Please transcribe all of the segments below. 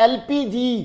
LPG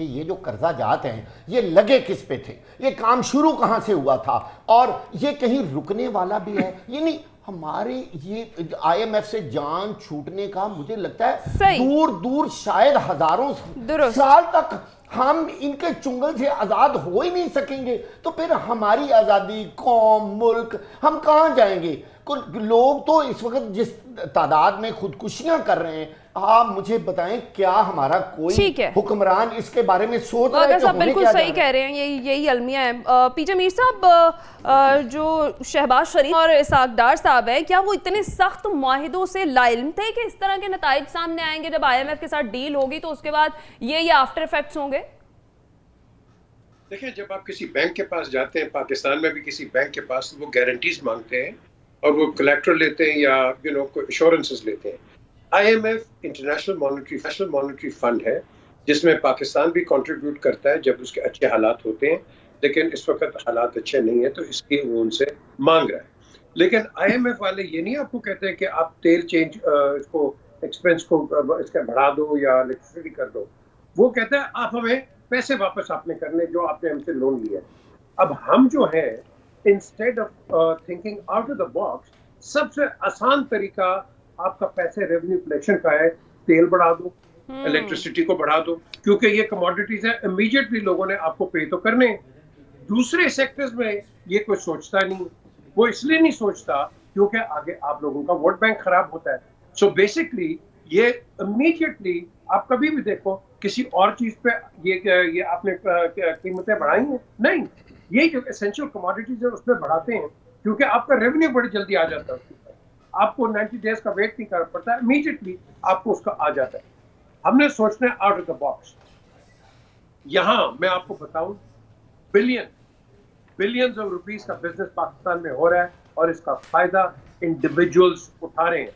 کہ یہ جو قرضہ جات ہیں یہ لگے کس پہ تھے, یہ کام شروع کہاں سے ہوا تھا, اور یہ کہیں رکنے والا بھی ہے. یعنی ہمارے یہ آئی ایم ایف سے جان چھوٹنے کا مجھے لگتا ہے دور دور شاید ہزاروں سال تک ہم ان کے چنگل سے آزاد ہو ہی نہیں سکیں گے. تو پھر ہماری آزادی, قوم, ملک, ہم کہاں جائیں گے؟ لوگ تو اس وقت جس تعداد میں خودکشیاں کر رہے ہیں, آپ مجھے بتائیں کیا ہمارا کوئی حکمران اس کے بارے میں سوچ رہا ہے کہ ہونے بالکل کیا صحیح کہہ رہے ہیں, یہی المیہ ہے. پی جے میر صاحب, جو شہباز شریف اور اسحاق ڈار صاحب ہیں, کیا وہ اتنے سخت معاہدوں سے لا علم تھے کہ اس طرح کے نتائج سامنے آئیں گے جب آئی ایم ایف کے ساتھ ڈیل ہوگی تو اس کے بعد یہ آفٹر ایفیکٹس ہوں گے؟ دیکھیں, جب آپ کسی بینک کے پاس جاتے ہیں, پاکستان میں بھی کسی بینک کے پاس, وہ گارنٹیز مانگتے ہیں اور وہ کولیکٹرل لیتے ہیں یا ایشورنسز لیتے ہیں. I M F international monetary fund ہے جس میں پاکستان بھی کنٹریبیوٹ کرتا ہے جب اس کے اچھے حالات ہوتے ہیں, لیکن اس وقت حالات اچھے نہیں ہیں تو اس کی وہ ان سے مانگ رہا ہے. لیکن آئی ایم ایف والے یہ نہیں آپ کو کہتے ہیں کہ آپ تیل چینج اس کو ایکسپینس کو اس کا بڑھا دو یا الیکٹریسٹی کر دو. وہ کہتا ہے آپ ہمیں پیسے واپس آپ نے کرنے جو آپ نے ہم سے لون لیا. اب ہم جو ہیں instead of thinking out of the box, سب سے آسان طریقہ آپ کا پیسے ریونیو کلیکشن کا ہے, تیل بڑھا دو, الیکٹریسٹی کو بڑھا دو, کیونکہ یہ کموڈیٹیز ہیں, امیجیٹلی لوگوں نے آپ کو پے تو کرنے. دوسرے سیکٹرز میں یہ کوئی سوچتا نہیں, وہ اس لیے نہیں سوچتا کیونکہ آگے آپ لوگوں کا ووٹ بینک خراب ہوتا ہے. سو بیسکلی یہ امیجیٹلی آپ کبھی بھی دیکھو کسی اور چیز پہ یہ آپ نے قیمتیں بڑھائی ہیں نہیں, یہ جو اسینشیل کموڈیٹیز ہیں اس پہ بڑھاتے ہیں کیونکہ آپ کا ریونیو بڑی جلدی آ جاتا ہے. آپ کو 90 ڈیز کا ویٹ نہیں کرنا پڑتا, امیجیٹلی آپ کو اس کا آ جاتا ہے. ہم نے سوچنا ہے آؤٹ آف دا باکس. یہاں میں آپ کو بتاؤں, بلینز آف روپیز کا بزنس پاکستان میں ہو رہا ہے اور اس کا فائدہ انڈیویجولز اٹھا رہے ہیں.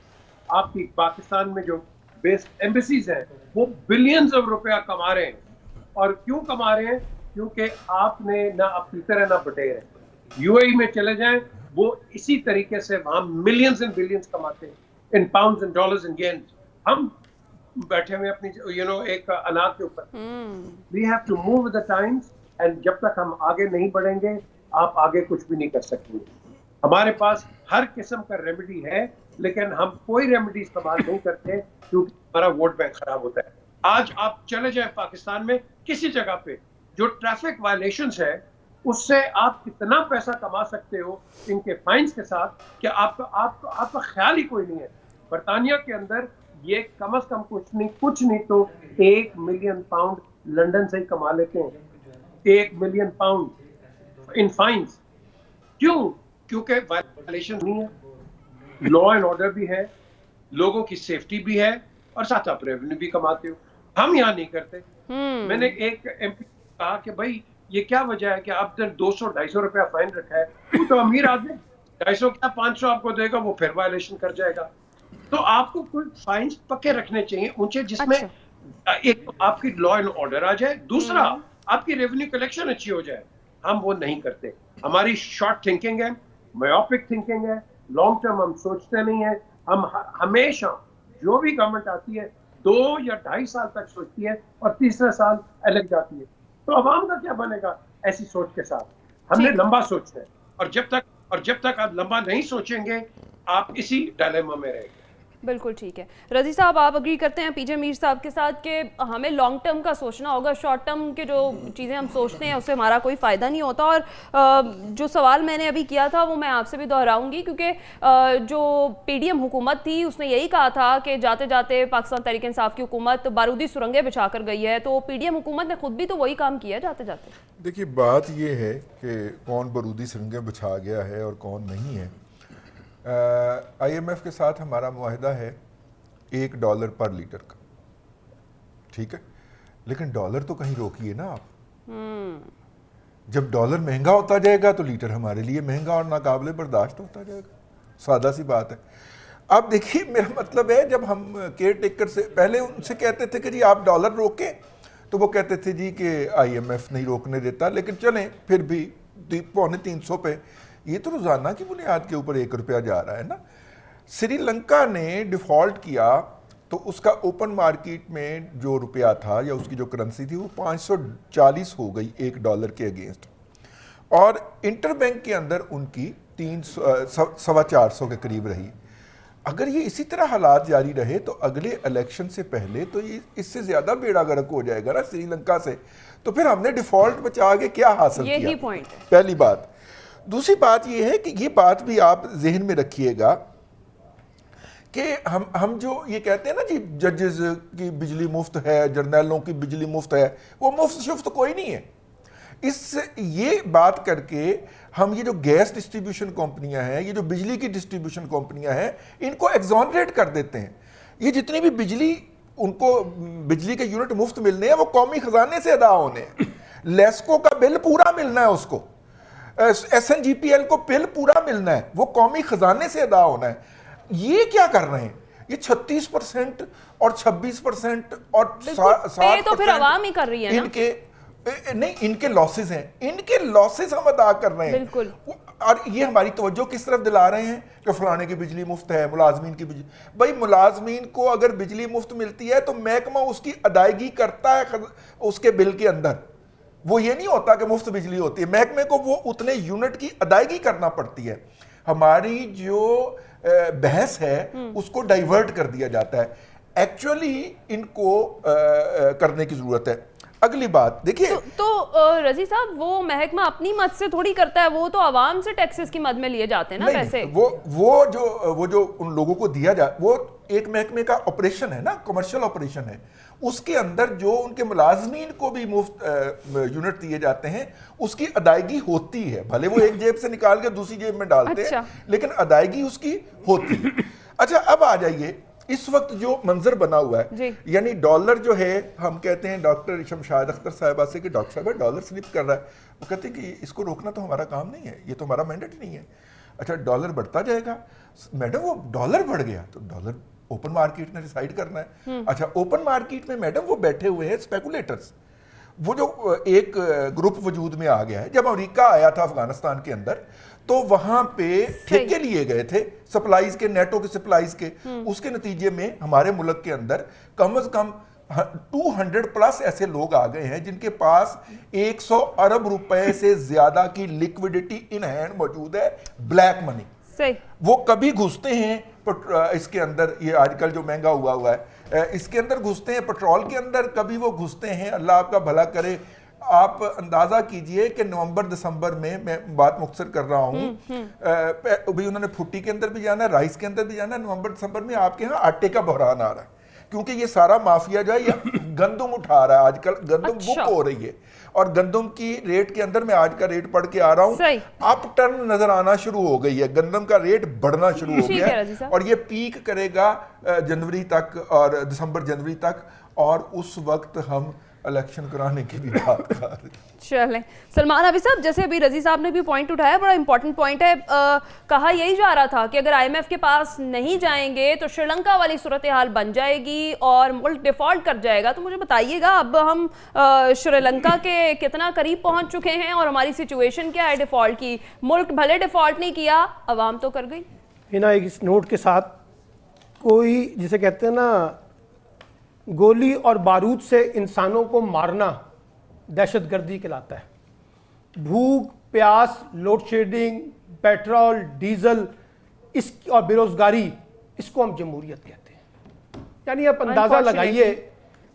آپ کی پاکستان میں جو بیس ایمبیسیز ہیں وہ بلینز آف روپیہ کما رہے ہیں. اور کیوں کما رہے ہیں؟ کیونکہ آپ نے نہ اپنی طرح نہ بٹیر ہیں. یو اے ای میں چلے جائیں, وہ اسی طریقے سے وہاں ملینز اینڈ بلینز کماتے ہیں, in pounds and dollars and gains. ہم بیٹھے ہوئے اپنی ایک اناج کے اوپر. We have to move with the times, and جب تک ہم آگے نہیں بڑھیں گے آپ آگے کچھ بھی نہیں کر سکیں گے. ہمارے پاس ہر قسم کا ریمیڈی ہے لیکن ہم کوئی ریمیڈی استعمال نہیں کرتے کیونکہ ہمارا ووٹ بینک خراب ہوتا ہے. آج آپ چلے جائیں پاکستان میں کسی جگہ پہ, جو ٹریفک وائلیشنز ہے اس سے آپ کتنا پیسہ کما سکتے ہو ان کے فائنز کے ساتھ کہ آپ کا خیال ہی کوئی نہیں ہے. برطانیہ کے اندر یہ کم از کم کچھ نہیں تو 1 ملین پاؤنڈ لنڈن سے ہی کما لیتے ہیں. 1 ملین پاؤنڈ ان فائنز. کیوں؟ کیونکہ وائلیشن نہیں ہے, لا اینڈ آرڈر بھی ہے, لوگوں کی سیفٹی بھی ہے, اور ساتھ آپ ریونیو بھی کماتے ہو. ہم یہاں نہیں کرتے. میں نے ایک ایم پی کہا کہ بھائی یہ کیا وجہ ہے کہ آپ نے 200-250 روپیہ فائن رکھا ہے, وہ تو امیر آدمی 250 کیا 500 آپ کو دے گا, وہ پھر وائلیشن کر جائے گا. تو آپ کو کوئی فائنز پکے رکھنے چاہیے اونچے, جس میں ایک آپ کی لا اینڈ آرڈر آ جائے, دوسرا آپ کی ریونیو کلیکشن اچھی ہو جائے. ہم وہ نہیں کرتے. ہماری شارٹ تھنکنگ ہے, مایوپک تھنکنگ ہے, لانگ ٹرم ہم سوچتے نہیں ہیں. ہم ہمیشہ جو بھی گورنمنٹ آتی ہے 2 یا 2.5 سال تک سوچتی ہے اور تیسرے سال الگ جاتی ہے. تو عوام کا کیا بنے گا ایسی سوچ کے ساتھ؟ ہم نے لمبا سوچنا ہے, اور جب تک آپ لمبا نہیں سوچیں گے آپ اسی ڈائلیما میں رہیں گے. بالکل ٹھیک ہے. رضی صاحب, آپ اگری کرتے ہیں پی جے میر صاحب کے ساتھ کہ ہمیں لانگ ٹرم کا سوچنا ہوگا, شارٹ ٹرم کے جو چیزیں ہم سوچتے ہیں اس سے ہمارا کوئی فائدہ نہیں ہوتا. اور جو سوال میں نے ابھی کیا تھا وہ میں آپ سے بھی دہراؤں گی, کیونکہ جو پی ڈی ایم حکومت تھی اس نے یہی کہا تھا کہ جاتے جاتے پاکستان تحریک انصاف کی حکومت بارودی سرنگیں بچھا کر گئی ہے, تو پی ڈی ایم حکومت نے خود بھی تو وہی کام کیا جاتے جاتے. دیکھیے, بات یہ ہے کہ کون بارودی سرنگیں بچھا گیا ہے اور کون نہیں ہے. آئی ایم ایف کے ساتھ ہمارا معاہدہ ہے $1 پر لیٹر کا, ٹھیک ہے, لیکن ڈالر تو کہیں روکیے نا آپ. جب ڈالر مہنگا ہوتا جائے گا تو لیٹر ہمارے لیے مہنگا اور ناقابل برداشت ہوتا جائے گا. سادہ سی بات ہے. اب دیکھیے, میرا مطلب ہے جب ہم کیئر ٹیکر سے پہلے ان سے کہتے تھے کہ جی آپ ڈالر روکیں, تو وہ کہتے تھے جی کہ آئی ایم ایف نہیں روکنے دیتا, لیکن چلیں پھر بھی 350 پہ, یہ تو روزانہ کی بنیاد کے اوپر 1 روپیہ جا رہا ہے نا. سری لنکا نے ڈیفالٹ کیا تو اس کا اوپن مارکیٹ میں جو روپیہ تھا یا اس کی جو کرنسی تھی وہ 540 ہو گئی $1 کے اگینسٹ, اور انٹر بینک کے اندر ان کی 450 کے قریب رہی. اگر یہ اسی طرح حالات جاری رہے تو اگلے الیکشن سے پہلے تو یہ اس سے زیادہ بیڑا غرق ہو جائے گا نا سری لنکا سے. تو پھر ہم نے ڈیفالٹ بچا کے کیا حاصل کیا؟ یہی پوائنٹ ہے. پہلی بات. دوسری بات یہ ہے کہ یہ بات بھی آپ ذہن میں رکھیے گا کہ ہم جو یہ کہتے ہیں نا جی ججز کی بجلی مفت ہے, جرنیلوں کی بجلی مفت ہے, وہ مفت شفت کوئی نہیں ہے. اس یہ بات کر کے ہم یہ جو گیس ڈسٹریبیوشن کمپنیاں ہیں, یہ جو بجلی کی ڈسٹریبیوشن کمپنیاں ہیں, ان کو ایگزونریٹ کر دیتے ہیں. یہ جتنی بھی بجلی ان کو بجلی کے یونٹ مفت ملنے ہیں وہ قومی خزانے سے ادا ہونے ہیں. لیسکو کا بل پورا ملنا ہے, اس کو S N G P L کو بل پورا ملنا ہے, وہ قومی خزانے سے ادا ہونا ہے. یہ کیا کر رہے ہیں؟ یہ 36% اور 26% اور 60% تو پھر عوام ہی کر رہی ہے نا. نہیں, ان کے لاسز ہیں, ان کے لاسز ہم ادا کر رہے ہیں. بالکل. اور یہ ہماری توجہ کس طرف دلا رہے ہیں کہ فلانے کی بجلی مفت ہے, ملازمین کی بجلی. بھائی ملازمین کو اگر بجلی مفت ملتی ہے تو محکمہ اس کی ادائیگی کرتا ہے اس کے بل کے اندر. وہ یہ نہیں ہوتا کہ مفت بجلی ہوتی ہے, محکمے کو وہ اتنے یونٹ کی ادائیگی کرنا پڑتی ہے. ہماری جو بحث ہے اس کو ڈائیورٹ کر دیا جاتا ہے. ایکچولی ان کو کرنے کی ضرورت ہے. اگلی بات دیکھیے تو رضی صاحب, وہ محکمہ اپنی مد سے تھوڑی کرتا ہے, وہ تو عوام سے ٹیکسز کی مد میں لیے جاتے ہیں نا پیسے. وہ جو ان لوگوں کو دیا جائے وہ ایک محکمے کا آپریشن ہے نا, کمرشل آپریشن ہے. اس کے اندر جو ان کے ملازمین کو بھی مفت یونٹ دیے جاتے ہیں اس کی ادائیگی ہوتی ہے. بھلے وہ ایک جیب سے نکال کے دوسری جیب میں ڈالتے ہیں, لیکن ادائیگی اس کی ہوتی ہے. اچھا, اب آ جائیے اس وقت جو منظر بنا ہوا ہے, یعنی ڈالر جو ہے, ہم کہتے ہیں ڈاکٹر شمشاد اختر صاحبہ سے کہ ڈاکٹر صاحبہ ڈالر سلپ کر رہا ہے. وہ کہتے ہیں کہ اس کو روکنا تو ہمارا کام نہیں ہے, یہ تو ہمارا مینڈیٹ نہیں ہے. اچھا, ڈالر بڑھتا جائے گا. میڈم وہ ڈالر بڑھ گیا تو ڈالر اوپن مارکیٹ نے ڈیسائیڈ کرنا ہے. اچھا, اوپن مارکیٹ میں میڈم وہ بیٹھے ہوئے ہیں اسپیکولیٹرز. وہ جو ایک گروپ وجود میں آ گیا ہے, جب امریکہ آیا تھا افغانستان کے اندر تو وہاں پہ ٹھیکے لیے گئے تھے سپلائیز کے, نیٹو کے سپلائیز کے. اس کے نتیجے میں ہمارے ملک کے اندر کم از کم 200+ ایسے لوگ آ گئے ہیں جن کے پاس 100 ارب روپے سے زیادہ کی لیکوڈیٹی ان ہینڈ موجود ہے, بلیک منی. وہ کبھی گھستے ہیں اس کے اندر, یہ آج کل جو مہنگا ہوا ہے اس کے اندر گھستے ہیں, پیٹرول کے اندر کبھی وہ گھستے ہیں. اللہ آپ کا بھلا کرے. آپ اندازہ کیجئے کہ نومبر دسمبر میں بات مختصر کر رہا ہوں, ابھی انہوں نے پھٹی کے اندر بھی جانا ہے, رائس کے اندر بھی جانا ہے. نومبر دسمبر میں آپ کے ہاں آٹے کا بحران آ رہا ہے, کیونکہ یہ سارا مافیا جو ہے یہ گندم اٹھا رہا ہے. آج کل گندم بک ہو رہی ہے, اور گندم کی ریٹ کے اندر میں آج کا ریٹ پڑھ کے آ رہا ہوں, اپ ٹرن نظر آنا شروع ہو گئی ہے. گندم کا ریٹ بڑھنا شروع ہو گیا ہے, اور یہ پیک کرے گا جنوری تک اور دسمبر جنوری تک, اور اس وقت ہم الیکشن کرانے کی بھی بات کر رہے ہیں. چلیں سلمان حافظ صاحب, جیسے ابھی رضی صاحب نے بھی پوائنٹ اٹھایا, بڑا امپورٹنٹ پوائنٹ ہے. کہا یہی جا رہا تھا کہ اگر آئی ایم ایف کے پاس نہیں جائیں گے تو شری لنکا والی صورتحال بن جائے گی اور ملک ڈیفالٹ کر جائے گا. تو مجھے بتائیے گا اب ہم شری لنکا کے کتنا قریب پہنچ چکے ہیں اور ہماری سچویشن کیا ہے ڈیفالٹ کی؟ ملک بھلے ڈیفالٹ نہیں کیا, عوام تو کر گئی. ہنا ایک اس نوٹ کے ساتھ, کوئی جسے کہتے ہیں نا گولی اور بارود سے انسانوں کو مارنا دہشت گردی کہلاتا ہے. بھوک, پیاس, لوڈ شیڈنگ, پیٹرول, ڈیزل اس اور بے روزگاری, اس کو ہم جمہوریت کہتے ہیں. یعنی آپ اندازہ لگائیے,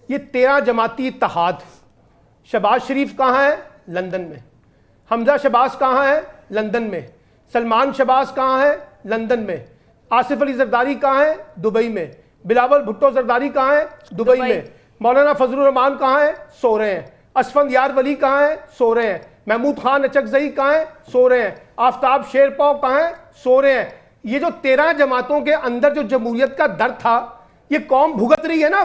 یہ 13 جماعتی اتحاد. شہباز شریف کہاں ہے؟ لندن میں. حمزہ شہباز کہاں ہے؟ لندن میں. سلمان شہباز کہاں ہے؟ لندن میں. آصف علی زرداری کہاں ہے؟ دبئی میں. بلاول بھٹو زرداری کہاں ہے؟ دبئی میں. مولانا فضل الرحمان کہاں ہیں؟ سو رہے ہیں. اسفند یار ولی کہاں ہیں؟ سو رہے ہیں. محمود خان اچکزئی کہاں ہیں؟ سو رہے ہیں. آفتاب شیر پاؤ کہاں ہیں؟ سو رہے ہیں. یہ جو 13 جماعتوں کے اندر جو جمہوریت کا درد تھا, یہ قوم بھگت رہی ہے نا.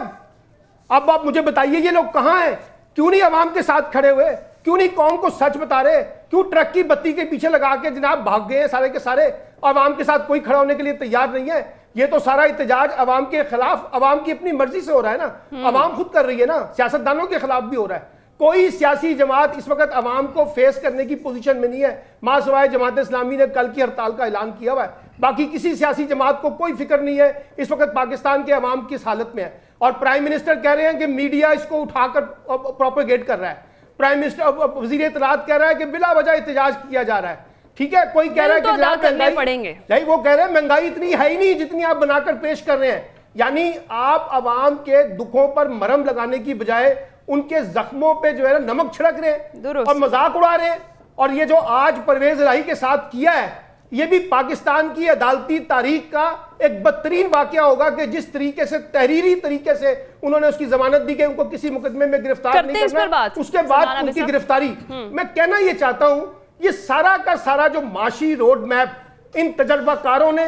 اب آپ مجھے بتائیے یہ لوگ کہاں ہیں؟ کیوں نہیں عوام کے ساتھ کھڑے ہوئے؟ کیوں نہیں قوم کو سچ بتا رہے؟ کیوں ٹرک کی بتی کے پیچھے لگا کے جناب بھاگ گئے ہیں سارے کے سارے؟ عوام کے ساتھ کوئی کھڑا ہونے کے لیے تیار نہیں ہے. یہ تو سارا احتجاج عوام کے خلاف, عوام کی اپنی مرضی سے ہو رہا ہے نا. عوام خود کر رہی ہے نا, سیاستدانوں کے خلاف بھی ہو رہا ہے. کوئی سیاسی جماعت اس وقت عوام کو فیس کرنے کی پوزیشن میں نہیں ہے, ماں سوائے جماعت اسلامی نے کل کی ہڑتال کا اعلان کیا ہوا ہے. باقی کسی سیاسی جماعت کو کوئی فکر نہیں ہے اس وقت پاکستان کے عوام کس حالت میں ہے. اور پرائم منسٹر کہہ رہے ہیں کہ میڈیا اس کو اٹھا کر پروپیگیٹ کر رہا ہے. پرائم منسٹر وزیر اطلاعات کہہ رہا ہے کہ بلا وجہ احتجاج کیا جا رہا ہے. ٹھیک ہے, کوئی کہہ رہا ہے کہ جناب مہنگائی, وہ کہہ رہے ہیں مہنگائی اتنی ہے ہی نہیں جتنی آپ بنا کر پیش کر رہے ہیں. یعنی آپ عوام کے دکھوں پر مرہم لگانے کی بجائے ان کے زخموں پہ جو ہے نا نمک چھڑک رہے ہیں اور مذاق اڑا رہے ہیں. اور یہ جو آج پرویز الہی کے ساتھ کیا ہے, یہ بھی پاکستان کی عدالتی تاریخ کا ایک بدترین واقعہ ہوگا کہ جس طریقے سے تحریری طریقے سے انہوں نے اس کی ضمانت دی کہ ان کو کسی مقدمے میں گرفتار نہیں کرنا, اس کے بعد ان کی گرفتاری. میں کہنا یہ چاہتا ہوں یہ سارا کا سارا جو معاشی روڈ میپ ان تجربہ کاروں نے,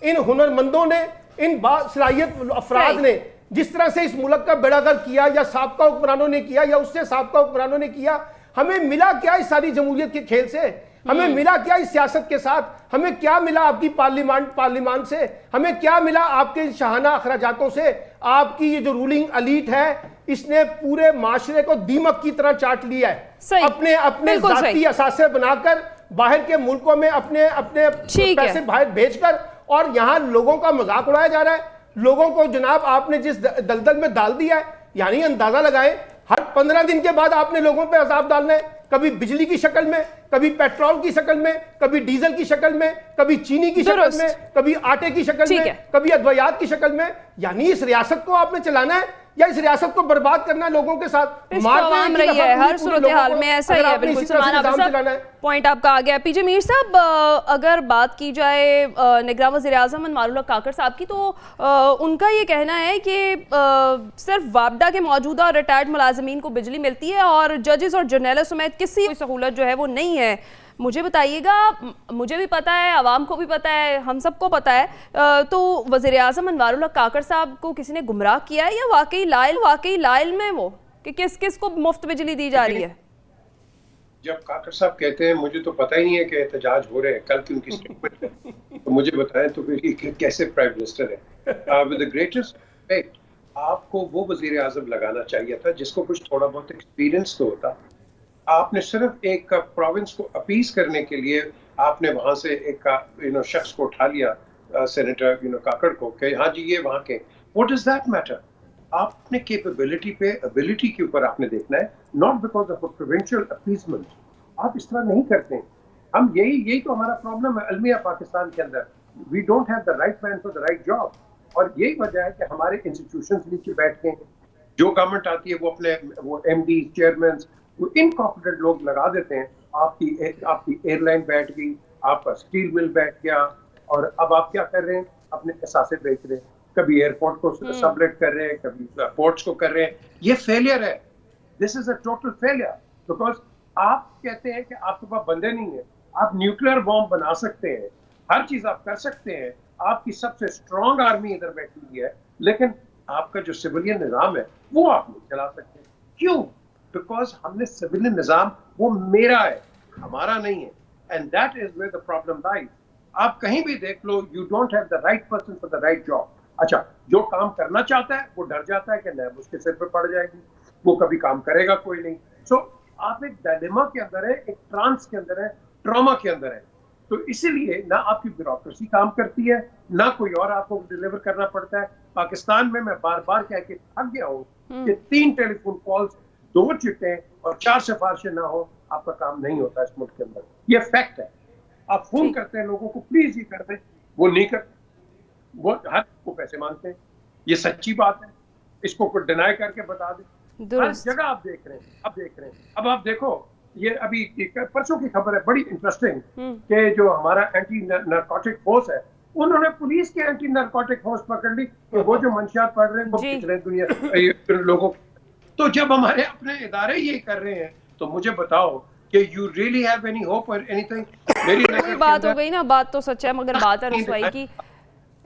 ان ہنرمندوں نے, ان باصلاحیت افراد نے جس طرح سے اس ملک کا بیڑا غرق کیا یا سابقہ حکمرانوں نے کیا یا اس سے سابقہ حکمرانوں نے کیا, ہمیں ملا کیا اس ساری جمہوریت کے کھیل سے؟ ہمیں ملا کیا اس سیاست کے ساتھ؟ ہمیں کیا ملا آپ کی پارلیمان سے؟ ہمیں کیا ملا آپ کے شاہانہ اخراجاتوں سے؟ آپ کی یہ جو رولنگ الیٹ ہے اس نے پورے معاشرے کو دیمک کی طرح چاٹ لیا ہے, اپنے ذاتی اثاثے بنا کر باہر کے ملکوں میں اپنے پیسے باہر بھیج کر, اور یہاں لوگوں کا مذاق اڑایا جا رہا ہے. لوگوں کو جناب آپ نے جس دلدل میں ڈال دیا ہے, یعنی اندازہ لگائیں ہر 15 دن کے بعد آپ نے لوگوں پہ عذاب ڈالنا ہے, کبھی بجلی کی شکل میں, کبھی پیٹرول کی شکل میں, کبھی ڈیزل کی شکل میں, کبھی چینی کی شکل میں, کبھی آٹے کی شکل میں, کبھی ادویات کی شکل میں. یعنی اس ریاست کو آپ نے چلانا ہے یا اس ریاست کو برباد کرنا ہے لوگوں کے ساتھ؟ عوام رہی ہے ہر صورتحال میں ایسا ہی ہے. بالکل سلمان عابد صاحب, پوائنٹ آپ کا آ گیا. پی جے میر صاحب, اگر بات کی جائے نگراں وزیر اعظم انوار اللہ کاکڑ صاحب کی, تو ان کا یہ کہنا ہے کہ صرف وابڈا کے موجودہ اور ریٹائرڈ ملازمین کو بجلی ملتی ہے اور ججز اور جرنیلوں سمیت کسی سہولت جو ہے وہ نہیں ہے. مجھے بتائیے گا, مجھے بھی پتا ہے, عوام کو بھی پتا ہے, ہم سب کو پتا ہے, تو وزیر اعظم انوار اللہ کاکڑ صاحب کو کسی نے گمراہ کیا ہے یا واقعی لائل میں وہ کہ کس کو مفت بجلی دی جا رہی ہے؟ جب کاکڑ صاحب کہتے ہیں مجھے تو پتہ ہی نہیں ہے کہ احتجاج ہو رہے ہیں, کل کی ان کی سٹیٹمنٹ ہے, تو مجھے بتائیں تو پھر یہ کیسے پرائم منسٹر ہے؟ ود دی گریٹسٹ ریسپیکٹ, آپ کو وہ وزیر اعظم لگانا چاہیے تھا جس کو کچھ تھوڑا بہت ایکسپیرینس تو ہوتا. آپ نے صرف ایک پروونس کو اپیز کرنے کے لیے آپ نے وہاں سے ایک شخص کو اٹھا لیا, سینیٹر کاکڑ کو, کہ ہاں جی یہ وہاں کے. What does that matter? آپ نے کیپیبلٹی پہ, ابیلٹی کے اوپر آپ نے دیکھنا ہے, not because of provincial appeasement. آپ اس طرح نہیں کرتے ہیں. ہم یہی تو ہمارا پرابلم ہے المیہ پاکستان کے اندر. We don't have the right man for the right job, اور یہی وجہ ہے کہ ہمارے انسٹیٹیوشنز نیچے بیٹھ کے جو گورنمنٹ آتی ہے وہ اپنے ایم ڈی چیئرمینس انکارپوریٹڈ لوگ لگا دیتے ہیں. آپ کی ایئر لائن بیٹھ گئی, آپ کا اسٹیل مل بیٹھ گیا, اور اب آپ کیا کر رہے ہیں, اپنے اثاثے بیچ رہے ہیں. کبھی ایئرپورٹ کو سبلیٹ کر رہے ہیں, کبھی پورٹس کو کر رہے ہیں. یہ فیلئر ہے. دس از اے ٹوٹل فیلئر, بیکاز آپ کہتے ہیں کہ آپ کے پاس بندے نہیں ہیں. آپ نیوکلیر بام بنا سکتے ہیں, ہر چیز آپ کر سکتے ہیں, آپ کی سب سے اسٹرانگ آرمی ادھر بیٹھی ہوئی ہے, لیکن آپ کا جو سویلین نظام ہے وہ آپ نہیں چلا سکتے. کیوں؟ بیکاز ہم نے سویلین نظام وہ میرا ہے, ہمارا نہیں ہے. And that is where the problem lies. آپ کہیں بھی دیکھ لو, you don't have the right person for the right job. اچھا, جو کام کرنا چاہتا ہے وہ ڈر جاتا ہے کہ نیب اس کے سر پہ پڑ جائے گی, وہ کبھی کام کرے گا کوئی نہیں. سو آپ ایک ڈائلیما کے اندر ہے, ایک ٹرانس کے اندر ہے, ٹراما کے اندر ہے. تو اسی لیے نہ آپ کی بیوروکریسی کام کرتی ہے, نہ کوئی اور آپ کو ڈیلیور کرنا پڑتا ہے. پاکستان میں بار بار کہہ کے تھک گیا ہوں کہ 3 ٹیلی فون کالز, 2 چٹیں اور 4 سفارشیں نہ ہو, آپ کا کام نہیں ہوتا اس ملک کے اندر. یہ فیکٹ ہے. آپ فون کرتے ہیں لوگوں کو, پلیز یہ کر دیں, وہ نہیں کرتے, وہ ہر کو پیسے مانگتے ہیں. یہ سچی بات ہے, اس کو کوئی ڈینائی کر کے بتا دیں. ہر جگہ آپ دیکھ رہے ہیں. اب آپ دیکھو, یہ ابھی پرسوں کی خبر ہے بڑی انٹرسٹنگ, کہ جو ہمارا اینٹی نارکوٹک فورس ہے, انہوں نے پولیس کے اینٹی نارکوٹک فورس پکڑ لی کہ وہ جو منشیات پڑھ رہے ہیں وہ پچھلے دنیا لوگوں. تو جب ہمارے اپنے ادارے یہ کر رہے ہیں تو مجھے بتاؤ کہ you really have any hope اور اینی تھنگ. میری بات ہو گئی نا, بات تو سچ ہے, مگر بات ہے رسوائی کی.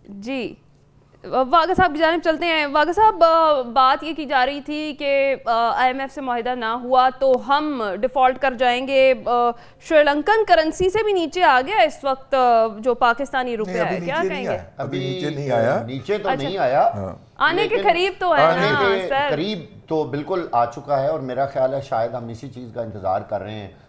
جی واغا صاحب کی جانب چلتے ہیں. واغا صاحب, بات یہ کی جا رہی تھی کہ آئی ایم ایف سے معاہدہ نہ ہوا تو ہم ڈیفالٹ کر جائیں گے. شری لنکن کرنسی سے بھی نیچے آ گیا اس وقت جو پاکستانی روپیہ ہے, کیا کہیں گے؟ ابھی نیچے نہیں آیا, نیچے تو نہیں آیا, آنے کے قریب تو ہے نا سر. قریب تو بالکل آ چکا ہے, اور میرا خیال ہے شاید ہم اسی چیز کا انتظار کر رہے ہیں.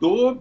$2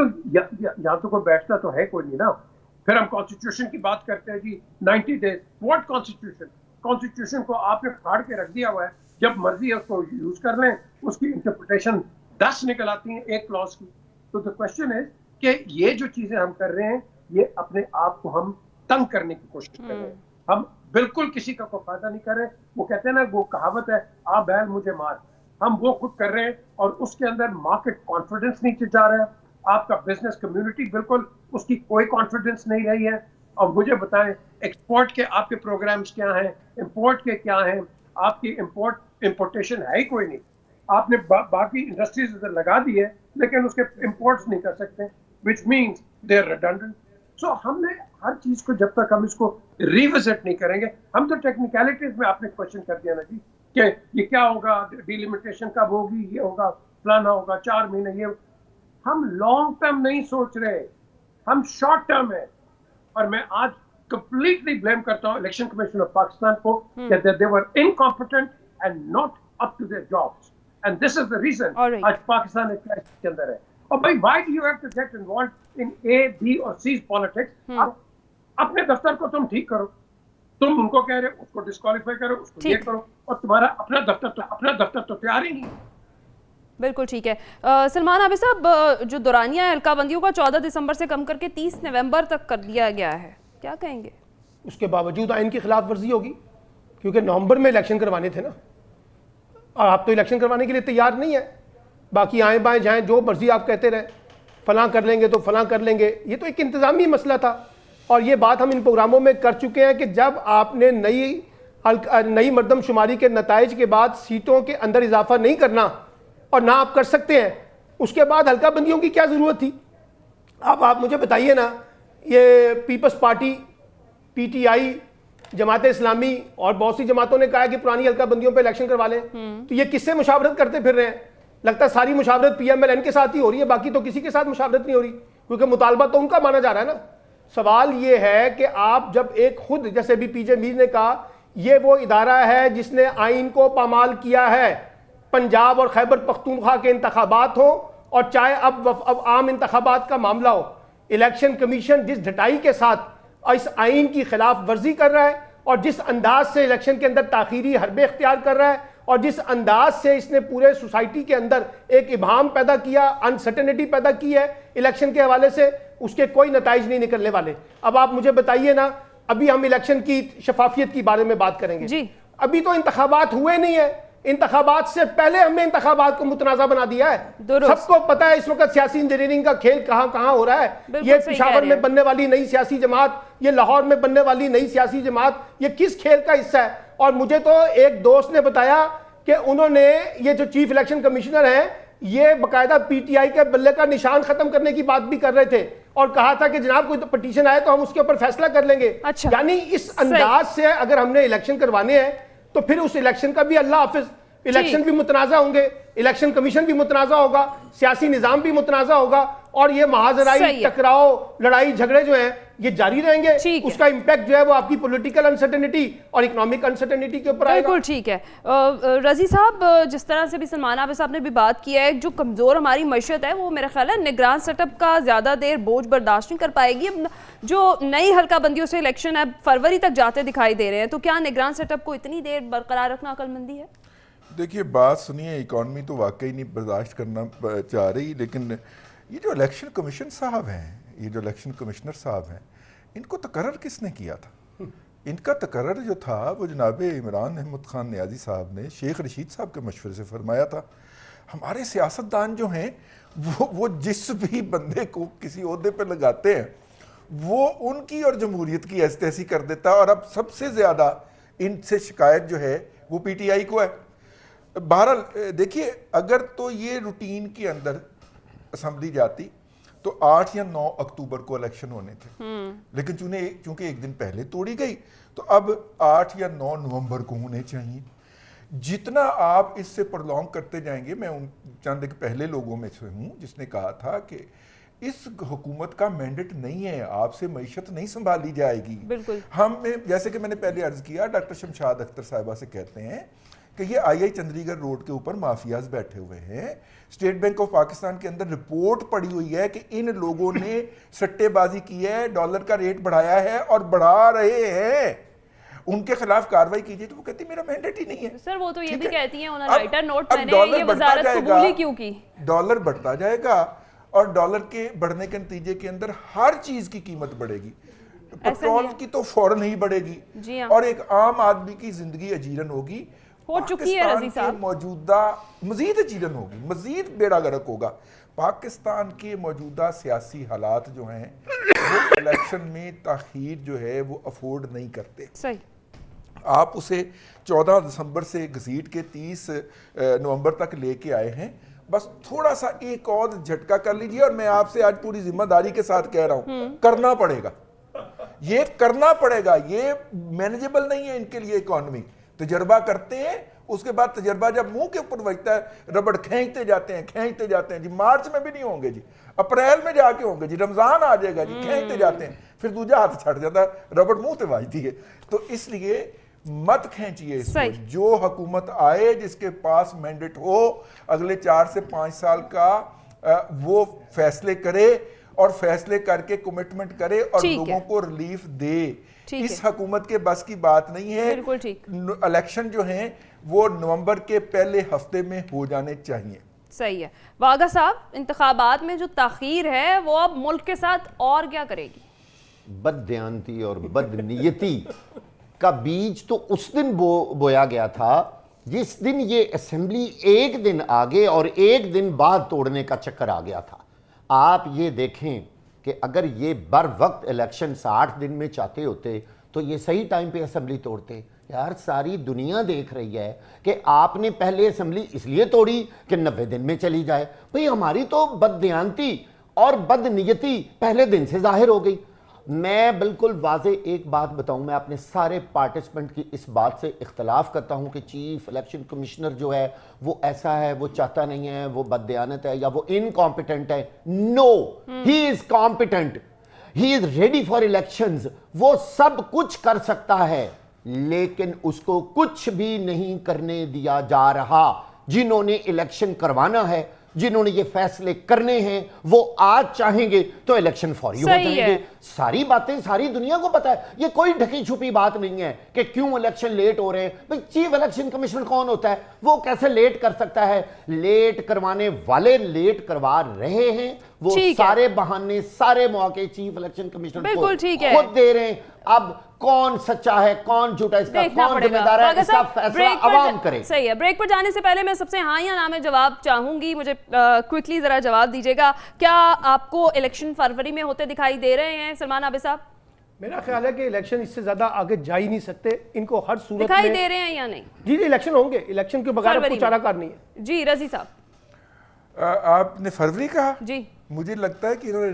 تو یہاں تو کوئی بیٹھتا تو ہے کوئی نہیں نا. پھر ہم کانسٹیٹیوشن کی بات کرتے ہیں جی 90 days. What constitution? کانسٹیٹیوشن کو آپ نے پھاڑ کے رکھ دیا ہوا ہے, جب مرضی ہے اس کو یوز کر لیں. اس کی انٹرپریٹیشن 10 نکل آتی ہیں ایک کلاس کی. تو دا کوشچن ہے کہ یہ جو چیزیں ہم کر رہے ہیں یہ اپنے آپ کو ہم تنگ کرنے کی کوشش کر رہے ہیں. ہم بالکل کسی کا کوئی فائدہ نہیں کر رہے. وہ کہتے ہیں نا, وہ کہاوت ہے آ بیل مجھے مار. ہم وہ خود کر رہے ہیں اور اس کے اندر مارکیٹ کانفیڈنس نیچے جا رہا ہے. آپ کا بزنس کمیونٹی بالکل اس کی کوئی کانفیڈنس نہیں رہی ہے. اور مجھے بتائیں ایکسپورٹ کے آپ کے پروگرامز کیا ہیں, امپورٹ کے کیا ہیں؟ آپ کی امپورٹیشن ہے ہی کوئی نہیں. آپ نے باقی انڈسٹریز ادھر لگا دی ہے لیکن اس کے امپورٹس نہیں کر سکتے, which means they are redundant. سو ہم نے ہر چیز کو جب تک ہم اس کو ریوزٹ نہیں کریں گے, ہم تو ٹیکنیکلٹیز میں آپ نے کوشچن کر دیا نا جی کہ یہ کیا ہوگا, ڈیلیمیٹیشن کب ہوگی, یہ ہوگا فلانا ہوگا 4 مہینے. یہ ہم لانگ ٹرم نہیں سوچ رہے, ہم شارٹ ٹرم ہے. اور میں آج کمپلیٹلی بلیم کرتا ہوں الیکشن کمیشن آف پاکستان کو کہ they were incompetent and not up to their jobs. And this is the reason آج پاکستان ایک کرائسس کے اندر ہے. اور بھائی why do you have to get involved in A, B اور C's politics؟ اپنے دفتر کو تم ٹھیک کرو. تم ان کو کہہ رہے اس کو ڈسکوالیفائی کرو, اس کو یہ کرو, اور تمہارا اپنا دفتر تو تیار ہی نہیں. بالکل ٹھیک ہے. سلمان عابد صاحب, جو دورانیہ حلقہ بندیوں کا 14 دسمبر سے کم کر کے 30 نومبر تک کر دیا گیا ہے, کیا کہیں گے؟ اس کے باوجود آئین کی خلاف ورزی ہوگی کیونکہ نومبر میں الیکشن کروانے تھے نا, اور آپ تو الیکشن کروانے کے لیے تیار نہیں ہے. باقی آئیں بائیں جائیں جو مرضی آپ کہتے رہے, فلاں کر لیں گے تو فلاں کر لیں گے. یہ تو ایک انتظامی مسئلہ تھا, اور یہ بات ہم ان پروگراموں میں کر چکے ہیں کہ جب آپ نے نئی مردم شماری کے نتائج کے بعد سیٹوں کے اندر اضافہ نہیں کرنا, اور نہ آپ کر سکتے ہیں, اس کے بعد حلقہ بندیوں کی کیا ضرورت تھی؟ اب آپ مجھے بتائیے نا, یہ Peoples Party, P T I, Jamaat Islami اور بہت سی جماعتوں نے کہا کہ پرانی حلقہ بندیوں پہ الیکشن کروا لیں. تو یہ کس سے مشاورت کرتے پھر رہے ہیں؟ لگتا ہے ساری مشاورت پی ایم ایل این کے ساتھ ہی ہو رہی ہے, باقی تو کسی کے ساتھ مشاورت نہیں ہو رہی, کیونکہ مطالبہ تو ان کا مانا جا رہا ہے نا. سوال یہ ہے کہ آپ جب ایک خود, جیسے بھی پی جے میر نے کہا, یہ وہ ادارہ ہے جس نے آئین کو پامال کیا ہے. پنجاب اور خیبر پختونخوا کے انتخابات ہوں اور چاہے اب عام انتخابات کا معاملہ ہو, الیکشن کمیشن جس ڈھٹائی کے ساتھ اس آئین کی خلاف ورزی کر رہا ہے, اور جس انداز سے الیکشن کے اندر تاخیری حربے اختیار کر رہا ہے, اور جس انداز سے اس نے پورے سوسائٹی کے اندر ایک ابہام پیدا کیا, انسرٹنٹی پیدا کی ہے الیکشن کے حوالے سے, اس کے کوئی نتائج نہیں نکلنے والے. اب آپ مجھے بتائیے نا, ابھی ہم الیکشن کی شفافیت کے بارے میں بات کریں گے جی. ابھی تو انتخابات ہوئے نہیں ہیں, انتخابات سے پہلے ہم نے انتخابات کو متنازع بنا دیا ہے. سب کو پتا ہے اس وقت سیاسی انجینئرنگ کا کھیل کہاں کہاں ہو رہا ہے. یہ پشاور میں بننے والی نئی سیاسی جماعت, یہ لاہور میں بننے والی نئی سیاسی جماعت, یہ کس کھیل کا حصہ ہے؟ اور مجھے تو ایک دوست نے بتایا کہ انہوں نے, یہ جو چیف الیکشن کمشنر ہیں, یہ باقاعدہ پی ٹی آئی کے بلے کا نشان ختم کرنے کی بات بھی کر رہے تھے, اور کہا تھا کہ جناب کوئی پٹیشن آئے تو ہم اس کے اوپر فیصلہ کر لیں گے. یعنی اس انداز سے اگر ہم نے الیکشن کروانے ہیں تو پھر اس الیکشن کا بھی اللہ حافظ, الیکشن بھی متنازع ہوں گے, الیکشن کمیشن بھی متنازع ہوگا, سیاسی نظام بھی متنازع ہوگا, اور یہ محاذرائی, ٹکراؤ, لڑائی جھگڑے جو ہیں یہ جاری رہیں گے. اس کا امپیکٹ جو ہے وہ آپ کی پولیٹیکل انسرٹنٹی اور اکنامک انسرٹنٹی کے اوپر آئے گا. بالکل ٹھیک ہے. رضی صاحب, جس طرح سے بھی سلمان عابد صاحب نے بھی بات کیا ہے, جو کمزور ہماری معیشت ہے وہ میرا خیال ہے نگران سیٹ اپ کا زیادہ دیر بوجھ برداشت نہیں کر پائے گی. جو نئی حلقہ بندیوں سے الیکشن اب فروری تک جاتے دکھائی دے رہے ہیں, تو کیا نگران سیٹ اپ کو اتنی دیر برقرار رکھنا عقل مندی ہے؟ دیکھیے بات سنیے, اکانومی تو واقعی نہیں برداشت کرنا چاہ رہی, لیکن یہ جو الیکشن کمیشن صاحب ہیں, یہ جو الیکشن کمشنر صاحب ہیں, ان کو تقرر کس نے کیا تھا؟ ان کا تقرر جو تھا وہ جناب عمران احمد خان نیازی صاحب نے شیخ رشید صاحب کے مشورے سے فرمایا تھا. ہمارے سیاستدان جو ہیں وہ جس بھی بندے کو کسی عہدے پہ لگاتے ہیں وہ ان کی اور جمہوریت کی ایسی تیسی کر دیتا ہے, اور اب سب سے زیادہ ان سے شکایت جو ہے وہ پی ٹی آئی کو ہے. بہرحال دیکھیے, اگر تو یہ روٹین کے اندر اسمبلی جاتی تو 8 یا 9 اکتوبر کو الیکشن ہونے تھے, لیکن چونکہ ایک دن پہلے توڑی گئی تو اب 8 یا 9 نومبر کو ہونے چاہیے. جتنا آپ اس سے پرلونگ کرتے جائیں گے, میں چند ایک پہلے لوگوں میں سے ہوں جس نے کہا تھا کہ اس حکومت کا مینڈیٹ نہیں ہے, آپ سے معیشت نہیں سنبھالی جائے گی. بالکل. ہم جیسے کہ میں نے پہلے عرض کیا, ڈاکٹر شمشاد اختر صاحبہ سے کہتے ہیں کہ یہ آئی آئی چندی گڑھ روڈ کے اوپر مافیاز بیٹھے ہوئے ہیں. اسٹیٹ بینک آف پاکستان کے اندر رپورٹ پڑی ہوئی ہے کہ ان لوگوں نے سٹے بازی کی ہے, ڈالر کا ریٹ بڑھایا ہے اور بڑھا رہے ہیں. ان کے خلاف کاروائی کیجیے. تو وہ کہتی میرا مینڈیٹ ہی نہیں ہے. سر وہ تو یہ بھی کہتی ہیں انہوں نے رائٹر نوٹ میں نے ڈالر یہ بڑھتا وزارت جائے قبول ہی گا, کیوں کی. ڈالر بڑھتا جائے گا اور ڈالر کے بڑھنے کے نتیجے کے اندر ہر چیز کی قیمت بڑھے گی. پیٹرول کی تو فوراً ہی بڑھے گی جی ہاں. اور ایک عام آدمی کی زندگی اجیرن ہوگی. ہو چکی ہے رضی صاحب. موجودہ مزید اجیرن ہوگی, مزید بیڑا غرق ہوگا. پاکستان کے موجودہ سیاسی حالات جو ہیں وہ الیکشن میں تاخیر جو ہے وہ افورڈ نہیں کرتے. صحیح. آپ اسے 14 دسمبر سے گھسیٹ کے 30 نومبر تک لے کے آئے ہیں. بس تھوڑا سا ایک اور جھٹکا کر لیجئے, اور میں آپ سے آج پوری ذمہ داری کے ساتھ کہہ رہا ہوں, کرنا پڑے گا, یہ کرنا پڑے گا. یہ مینیجبل نہیں ہے ان کے لیے اکانومی. تجربہ کرتے ہیں, اس کے بعد تجربہ جب منہ کے اوپر بجتا ہے ربڑ کھینچتے جاتے ہیں. جی مارچ میں بھی نہیں ہوں گے, جی اپریل میں جا کے ہوں گے, جی رمضان آ جائے گا, جی کھینچتے جاتے ہیں, پھر دوجا ہاتھ چھٹ جاتا ہے, ربڑ منہ سے بجتی ہے. تو اس لیے مت کھینچیے اس کو. جو حکومت آئے جس کے پاس مینڈیٹ ہو اگلے 4 سے 5 سال کا, وہ فیصلے کرے اور فیصلے کر کے کمٹمنٹ کرے اور لوگوں کو ریلیف دے. اس حکومت کے بس کی بات نہیں ہے. بالکل ٹھیک. الیکشن جو ہیں وہ نومبر کے پہلے ہفتے میں ہو جانے چاہیے. صحیح ہے. واگا صاحب, انتخابات میں جو تاخیر ہے وہ اب ملک کے ساتھ اور کیا کرے گی؟ بددیانتی اور بدنیتی کا بیج تو اس دن بویا گیا تھا جس دن یہ اسمبلی ایک دن آگے اور ایک دن بعد توڑنے کا چکر آ گیا تھا. آپ یہ دیکھیں کہ اگر یہ بر وقت الیکشن 60 دن میں چاہتے ہوتے تو یہ صحیح ٹائم پہ اسمبلی توڑتے. یار ساری دنیا دیکھ رہی ہے کہ آپ نے پہلے اسمبلی اس لیے توڑی کہ 90 دن میں چلی جائے. بھئی ہماری تو بددیانتی اور بدنیتی پہلے دن سے ظاہر ہو گئی. میں بالکل واضح ایک بات بتاؤں, میں اپنے سارے پارٹیسپنٹ کی اس بات سے اختلاف کرتا ہوں کہ چیف الیکشن کمشنر جو ہے وہ ایسا ہے, وہ چاہتا نہیں ہے, وہ بددیانت ہے یا وہ انکمپیٹنٹ ہے. No, he is competent, he is ready for elections. وہ سب کچھ کر سکتا ہے لیکن اس کو کچھ بھی نہیں کرنے دیا جا رہا. جنہوں نے الیکشن کروانا ہے, جنہوں نے یہ فیصلے کرنے ہیں, وہ آج چاہیں گے تو الیکشن فوری ہو جائیں گے. ساری باتیں ساری دنیا کو پتا ہے. یہ کوئی ڈھکی چھپی بات نہیں ہے کہ کیوں الیکشن لیٹ ہو رہے ہیں. بھئی چیف الیکشن کمشنر کون ہوتا ہے, وہ کیسے لیٹ کر سکتا ہے؟ لیٹ کروانے والے لیٹ کروا رہے ہیں, وہ سارے بہانے سارے مواقع چیف الیکشن کمشنر کو خود دے رہے ہیں. اب کون سچا ہے کون جھوٹا, اس کا کون ذمہ دار ہے, اس کا فیصلہ عوام کرے. صحیح ہے. بریک پر جانے سے پہلے میں سب سے ہاں یا نا میں جواب چاہوں گی. مجھے کوئکلی ذرا جواب دیجیے گا, کیا آپ کو الیکشن فروری میں ہوتے دکھائی دے رہے ہیں سلمان عابد صاحب؟ میرا خیال ہے کہ الیکشن اس سے زیادہ آگے جا ہی نہیں سکتے. ان کو ہر صورت دکھائی دے رہے ہیں یا نہیں؟ جی الیکشن ہوں گے, الیکشن کے بغیر کوئی چارہ کار نہیں ہے. جی رضی صاحب. آپ نے فروری کہا؟ جی مجھے لگتا ہے کہ انہوں نے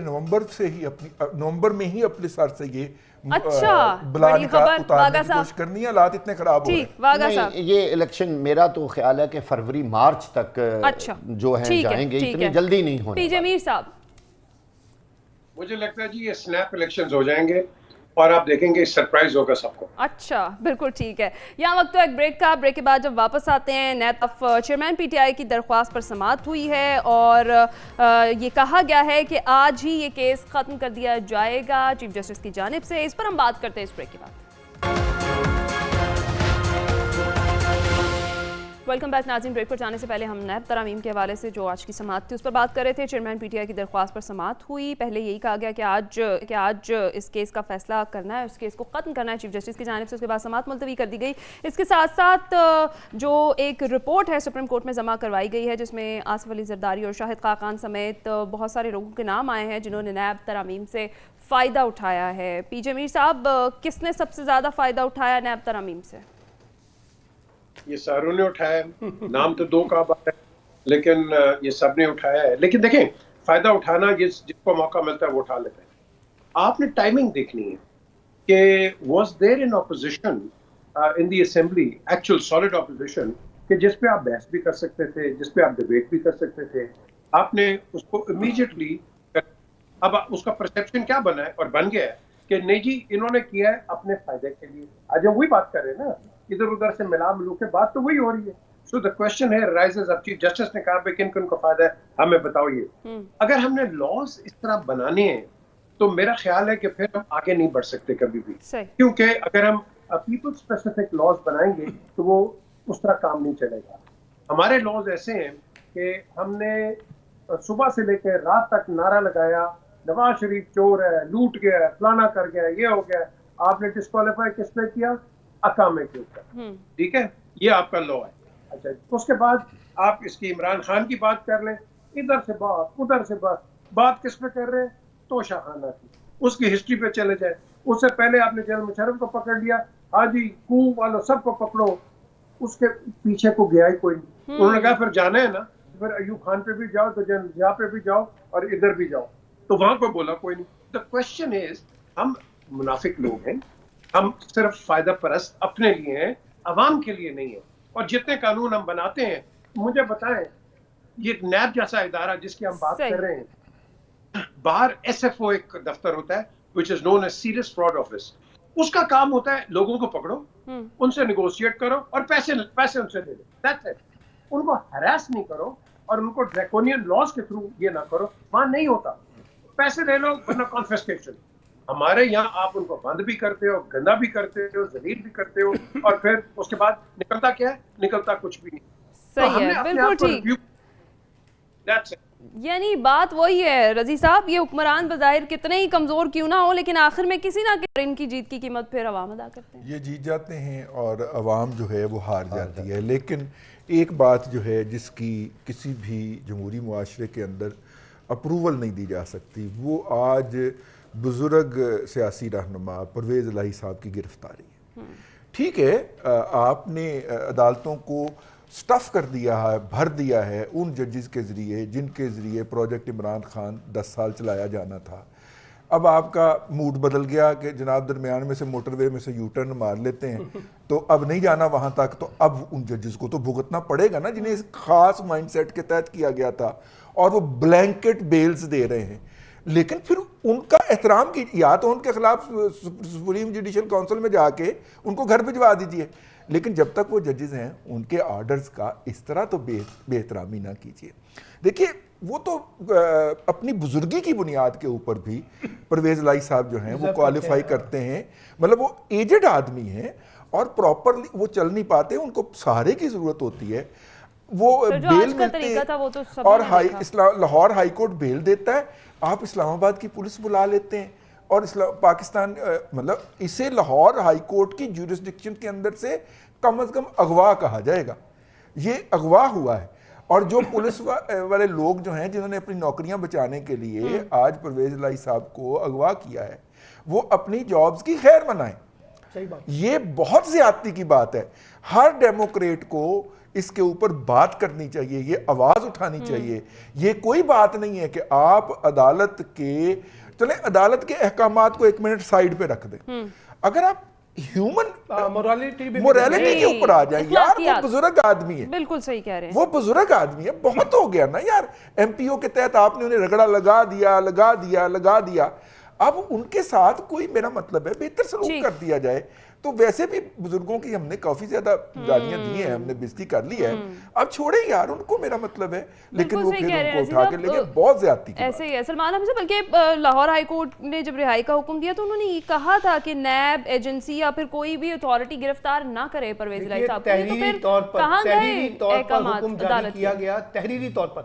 نومبر میں ہی اپنے سر سے یہ بڑی خبر اتارنے کی کوشش کرنی ہے. حالات اتنے خراب ہو رہے ہیں. یہ الیکشن میرا تو خیال ہے کہ فروری مارچ تک جو ہیں جائیں گے, اتنی جلدی نہیں ہونے. پی جے میر صاحب. مجھے لگتا ہے جی یہ سنیپ الیکشنز ہو جائیں گے اور آپ دیکھیں گے سرپرائز ہوگا سب کو. اچھا بالکل ٹھیک ہے. یہاں وقت تو ایک بریک کا. بریک کے بعد جب واپس آتے ہیں, نیب چیئرمین پی ٹی آئی کی درخواست پر سماعت ہوئی ہے اور یہ کہا گیا ہے کہ آج ہی یہ کیس ختم کر دیا جائے گا چیف جسٹس کی جانب سے. اس پر ہم بات کرتے ہیں اس بریک کے بعد. ویلکم بیک ناظرین. بریک پر جانے سے پہلے ہم نیب ترامیم کے حوالے سے جو آج کی سماعت تھی اس پر بات کر رہے تھے. چیئرمین پی ٹی آئی کی درخواست پر سماعت ہوئی. پہلے یہی کہا گیا کہ آج اس کیس کا فیصلہ کرنا ہے, اس کیس کو ختم کرنا ہے چیف جسٹس کی جانب سے. اس کے بعد سماعت ملتوی کر دی گئی. اس کے ساتھ ساتھ جو ایک رپورٹ ہے سپریم کورٹ میں جمع کروائی گئی ہے جس میں آصف علی زرداری اور شاہد خاقان سمیت بہت سارے لوگوں کے نام آئے ہیں جنہوں نے نیب ترامیم سے فائدہ اٹھایا ہے. پی جے میر صاحب, کس نے سب سے زیادہ فائدہ اٹھایا نیب ترامیم سے؟ یہ ساروں نے اٹھایا ہے. نام تو 2 کا بات ہے لیکن یہ سب نے اٹھایا ہے. لیکن دیکھیں فائدہ اٹھانا جس کو موقع ملتا ہے وہ اٹھا لیتا ہے. آپ نے ٹائمنگ دیکھنی ہے کہ was there in opposition in the assembly, actual solid opposition, کہ جس پہ آپ بحث بھی کر سکتے تھے, جس پہ آپ ڈیبیٹ بھی کر سکتے تھے. آپ نے اس کو امیجیٹلی, اب اس کا پرسیپشن کیا بنا ہے اور بن گیا ہے کہ نہیں جی انہوں نے کیا ہے اپنے فائدے کے لیے. آج ہم وہی بات کر رہے ہیں نا ادھر ادھر سے ملا ملو کے بات تو وہی ہو رہی ہے. سو دا کوشچن ہے رائزز. اب چیف جسٹس نے کہا کن کن کو فائدہ ہے, ہمیں بتاؤ. یہ اگر ہم نے لاز اس طرح بنانے ہیں تو میرا خیال ہے کہ پھر ہم آگے نہیں بڑھ سکتے کبھی بھی, کیونکہ اگر ہم پیپل اسپیسیفک لاز بنائیں گے تو وہ اس طرح کام نہیں چلے گا. ہمارے لاز ایسے ہیں کہ ہم نے صبح سے لے کے رات تک نعرہ لگایا نواز شریف چور ہے, لوٹ گیا ہے, فلانا کر گیا, یہ ہو گیا. آپ نے ڈسکوالیفائی کس پہ کیا؟ اقامے کے اوپر. ٹھیک ہے, یہ آپ کا لا ہے. اچھا, اس کے بعد آپ اس کی عمران خان کی بات کر لیں, ادھر سے بات ادھر سے بات کس پہ کر رہے ہیں؟ توشہ خانہ کی. اس کی ہسٹری پہ چلے جائیں. اس سے پہلے آپ نے جنرل مشرف کو پکڑ لیا, حاجی کو والوں سب کو پکڑو. اس کے پیچھے کو گیا ہی کوئی نہیں. انہوں نے کہا پھر جانا ہے نا, پھر ایوب خان پہ بھی جاؤ تو جنرل ضیاء پہ بھی جاؤ اور ادھر بھی جاؤ, تو وہاں کو بولا کوئی نہیں. دا کوشچن از, ہم منافق لوگ ہیں, ہم صرف فائدہ پرست اپنے لیے ہیں, عوام کے لیے نہیں ہے. اور جتنے قانون ہم بناتے ہیں, مجھے بتائیں, یہ نیب جیسا ادارہ جس کی ہم بات کر رہے ہیں, باہر ایس ایف او ایک دفتر ہوتا ہے which is known as serious fraud office. اس کا کام ہوتا ہے لوگوں کو پکڑو, ان سے نیگوشیٹ کرو اور پیسے ان سے لے لو. That's it. ان کو ہراس نہیں کرو اور ان کو ڈریکونین لاز کے تھرو یہ نہ کرو. وہاں نہیں ہوتا, پیسے لے لو ورنہ کانفسکیشن. ہمارے یہاں آپ ان کو بند بھی کرتے ہو, گندا بھی کرتے ہو, ذلیل بھی کرتے ہو, اور پھر اس کے بعد نکلتا کیا ہے؟ نکلتا کچھ بھی نہیں. صحیح ہے, بالکل ٹھیک. یعنی بات وہی ہے رضی صاحب, یہ حکمران بظاہر کتنے ہی کمزور کیوں نہ ہو, لیکن آخر میں کسی نہ ان کی جیت کی قیمت پھر عوام ادا کرتے ہیں. یہ جیت جاتے ہیں اور عوام جو ہے وہ ہار جاتی ہے. لیکن ایک بات جو ہے جس کی کسی بھی جمہوری معاشرے کے اندر اپروول نہیں دی جا سکتی, وہ آج بزرگ سیاسی رہنما پرویز الہی صاحب کی گرفتاری ہے. ٹھیک ہے, آپ نے عدالتوں کو سٹف کر دیا ہے, بھر دیا ہے ان ججز کے ذریعے جن کے ذریعے پروجیکٹ عمران خان 10 سال چلایا جانا تھا. اب آپ کا موڈ بدل گیا کہ جناب درمیان میں سے موٹر وے میں سے یو ٹرن مار لیتے ہیں, تو اب نہیں جانا وہاں تک. تو اب ان ججز کو تو بھگتنا پڑے گا نا جنہیں اس خاص مائنڈ سیٹ کے تحت کیا گیا تھا, اور وہ بلینکٹ بیلز دے رہے ہیں. لیکن پھر ان کا احترام کی, یا تو ان کے خلاف سپریم جوڈیشل کونسل میں جا کے ان کو گھر بھجوا دیجئے, لیکن جب تک وہ ججز ہیں ان کے آرڈرز کا اس طرح تو بے احترامی نہ کیجیے. دیکھیے, وہ تو اپنی بزرگی کی بنیاد کے اوپر بھی پرویز الہی صاحب جو ہیں وہ کوالیفائی کرتے ہیں. مطلب وہ ایجڈ آدمی ہیں اور پراپرلی وہ چل نہیں پاتے, ان کو سہارے کی ضرورت ہوتی ہے. وہ بیل ملتے ہیں اور لاہور ہائی کورٹ بیل دیتا ہے, آپ اسلام آباد کی پولیس بلا لیتے ہیں اور پاکستان, مطلب اسے لاہور ہائی کورٹ کی جورسڈکشن کے اندر سے کم از کم اغوا کہا جائے گا. یہ اغوا ہوا ہے. اور جو پولیس والے لوگ جو ہیں جنہوں نے اپنی نوکریاں بچانے کے لیے آج پرویز الہی صاحب کو اغوا کیا ہے, وہ اپنی جابز کی خیر منائیں. یہ بہت زیادتی کی بات ہے. ہر ڈیموکریٹ کو اس کے اوپر بات کرنی چاہیے, یہ آواز اٹھانی چاہیے. یہ کوئی بات نہیں ہے کہ آپ عدالت کے, چلیں عدالت کے احکامات کو ایک منٹ سائیڈ پہ رکھ دیں, اگر آپ ہیومن موریلٹی کے اوپر آ جائیں. یار وہ بزرگ آدمی ہے, بالکل صحیح کہہ رہے ہیں, وہ بزرگ آدمی ہے. بہت ہو گیا نا یار, ایم پی او کے تحت آپ نے انہیں رگڑا لگا دیا. اب ان کے ساتھ کوئی, میرا مطلب ہے بہتر سلوک کر دیا جائے. تو ویسے بھی بزرگوں کی ہم نے کافی زیادہ گالیاں دی ہیں, ہم نے بےزتی کر لی ہے, اب چھوڑیں یار ان کو, میرا مطلب ہے. لیکن وہ پھر ان کو اٹھا کے لے گئے, بہت زیادتی کی ایسے ہی ہے. سلمان احمد صاحب, بلکہ لاہور ہائی کورٹ نے جب رہائی کا حکم دیا تو انہوں نے یہ کہا تھا کہ نیب ایجنسی یا پھر کوئی بھی اتھارٹی گرفتار نہ کرے پرویز الہی صاحب کو. تحریری طور پر حکم جاری کیا گیا, تحریری طور پر,